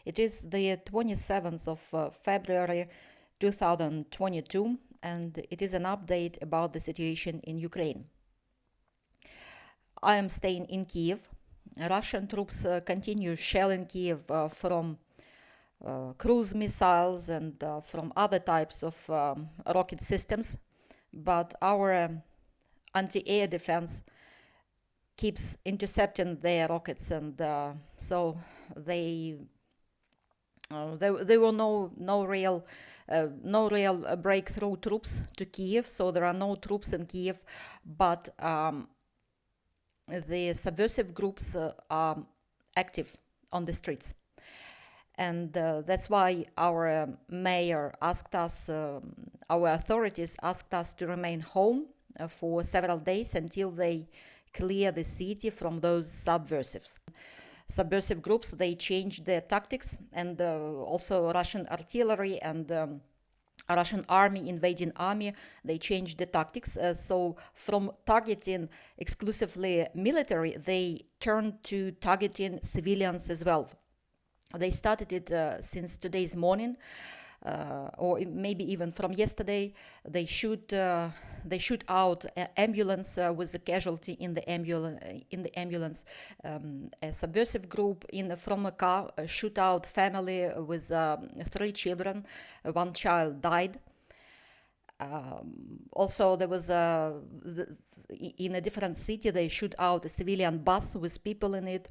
It is the 27th of February 2022, and it is an update about the situation in Ukraine. I am staying in Kyiv. Russian troops continue shelling Kyiv from cruise missiles and from other types of rocket systems, but our anti-air defense keeps intercepting their rockets, and so they there were no real breakthrough troops to Kyiv, so there are no troops in Kyiv, but the subversive groups are active on the streets. And that's why our mayor asked us, our authorities asked us to remain home for several days until they clear the city from those subversive groups. They changed their tactics, and also Russian artillery and Russian army, invading army, they changed the tactics. So from targeting exclusively military, they turned to targeting civilians as well. They started it since today's morning, or maybe even from yesterday. They shoot out an ambulance with a casualty in the ambulance. A subversive group from a car shoot out family with 3 children. One child died. Also, there was in a different city, they shoot out a civilian bus with people in it.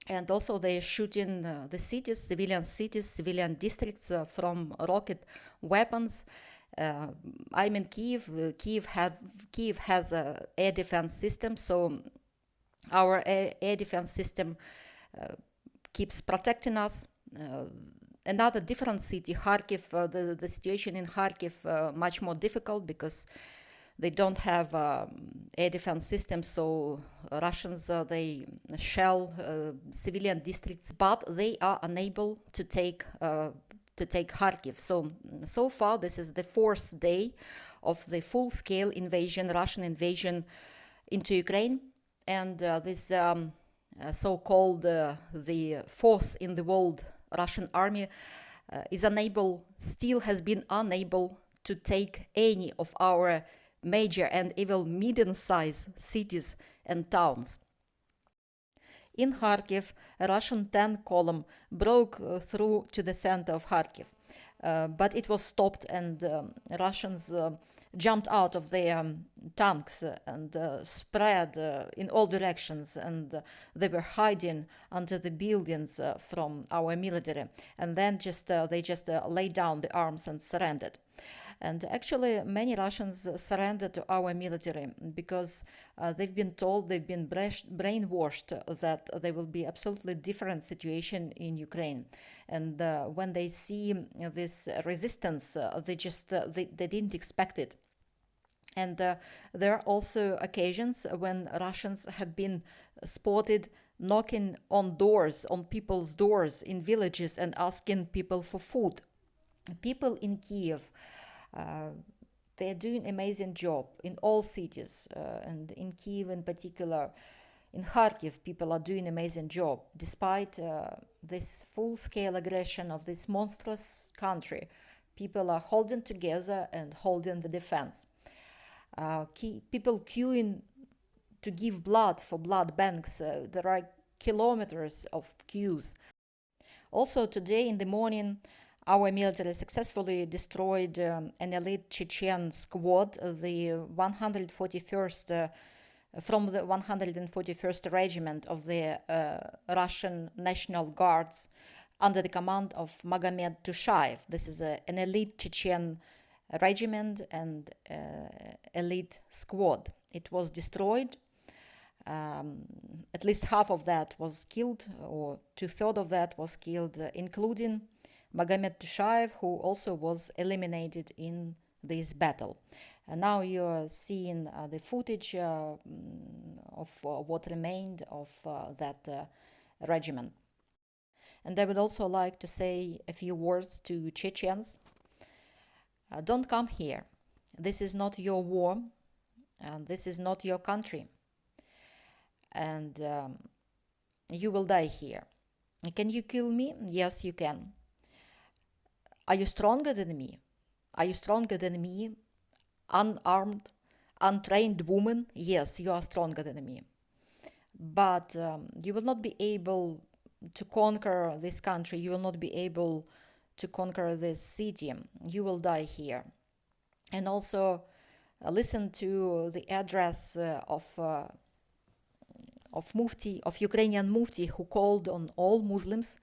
And also they shoot in the cities, civilian districts from rocket weapons. I'm in Kyiv. Kyiv has an air defense system, so our air defense system keeps protecting us. Another different city, Kharkiv, the situation in Kharkiv much more difficult because they don't have air defense systems, so Russians they shell civilian districts, but they are unable to take Kharkiv. So far, this is the 4th day of the full-scale invasion, Russian invasion into Ukraine, and this so-called the force in the world, Russian army, has been unable to take any of our major and even medium-sized cities and towns. In Kharkiv, a Russian tank column broke through to the center of Kharkiv, but it was stopped, and Russians jumped out of their tanks and spread in all directions, and they were hiding under the buildings from our military, and then they just laid down the arms and surrendered. And actually, many Russians surrendered to our military because they've been told, they've been brainwashed that there will be absolutely different situation in Ukraine. And when they see this resistance, they didn't expect it. And there are also occasions when Russians have been spotted knocking on people's doors in villages and asking people for food. People in Kyiv, they're doing amazing job in all cities, and in Kyiv in particular. In Kharkiv, people are doing amazing job despite this full-scale aggression of this monstrous country. People are holding together and holding the defense. People queuing to give blood for blood banks. There are kilometers of queues. Also, today in the morning, our military successfully destroyed an elite Chechen squad, the 141st from the 141st Regiment of the Russian National Guards under the command of Magomed Tushayev. This is an elite Chechen regiment and elite squad. It was destroyed. At least half of that was killed, or 2/3 of that was killed, including Magomed Tushayev, who also was eliminated in this battle. And now you're seeing the footage of what remained of that regiment. And I would also like to say a few words to Chechens. Don't come here. This is not your war. This is not your country. And you will die here. Can you kill me? Yes, you can. Are you stronger than me? Are you stronger than me? Unarmed, untrained woman? Yes, you are stronger than me. But you will not be able to conquer this country. You will not be able to conquer this city. You will die here. And also listen to the address of Mufti, of Ukrainian Mufti, who called on all Muslims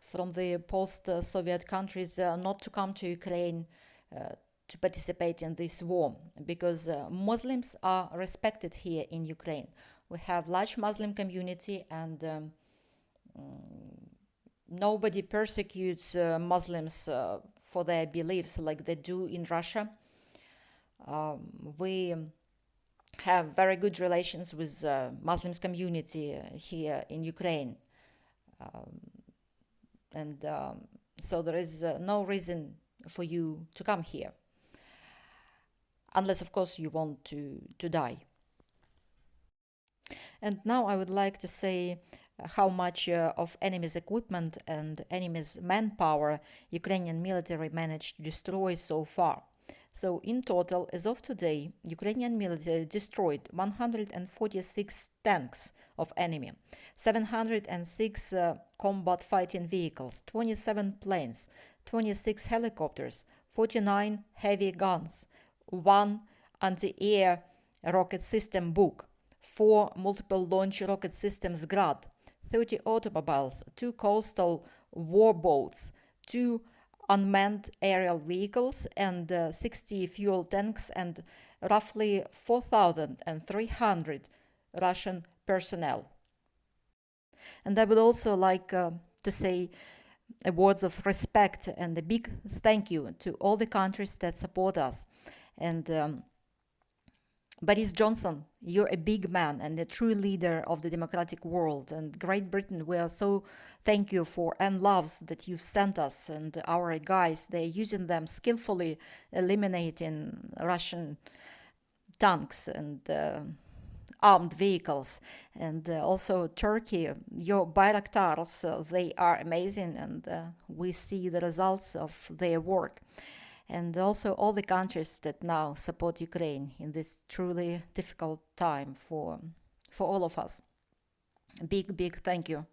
from the post-Soviet countries not to come to Ukraine to participate in this war, because Muslims are respected here in Ukraine. We have large Muslim community, and nobody persecutes Muslims for their beliefs like they do in Russia. We have very good relations with Muslims community here in Ukraine, and so there is no reason for you to come here, unless of course you want to die. And now I would like to say how much of enemy's equipment and enemy's manpower Ukrainian military managed to destroy so far. So in total, as of today, Ukrainian military destroyed 146 tanks of enemy, 706 combat fighting vehicles, 27 planes, 26 helicopters, 49 heavy guns, 1 anti-air rocket system Buk, 4 multiple launch rocket systems Grad, 30 automobiles, 2 coastal warboats, 2 unmanned aerial vehicles, and 60 fuel tanks, and roughly 4,300 Russian personnel. And I would also like to say words of respect and a big thank you to all the countries that support us. And Boris Johnson, you're a big man and a true leader of the democratic world. And Great Britain, we are so thank you for loves that you've sent us. And our guys, they're using them skillfully, eliminating Russian tanks and armed vehicles. And also Turkey, your Bayraktars, they are amazing, and we see the results of their work. And also all the countries that now support Ukraine in this truly difficult time for all of us. Big thank you.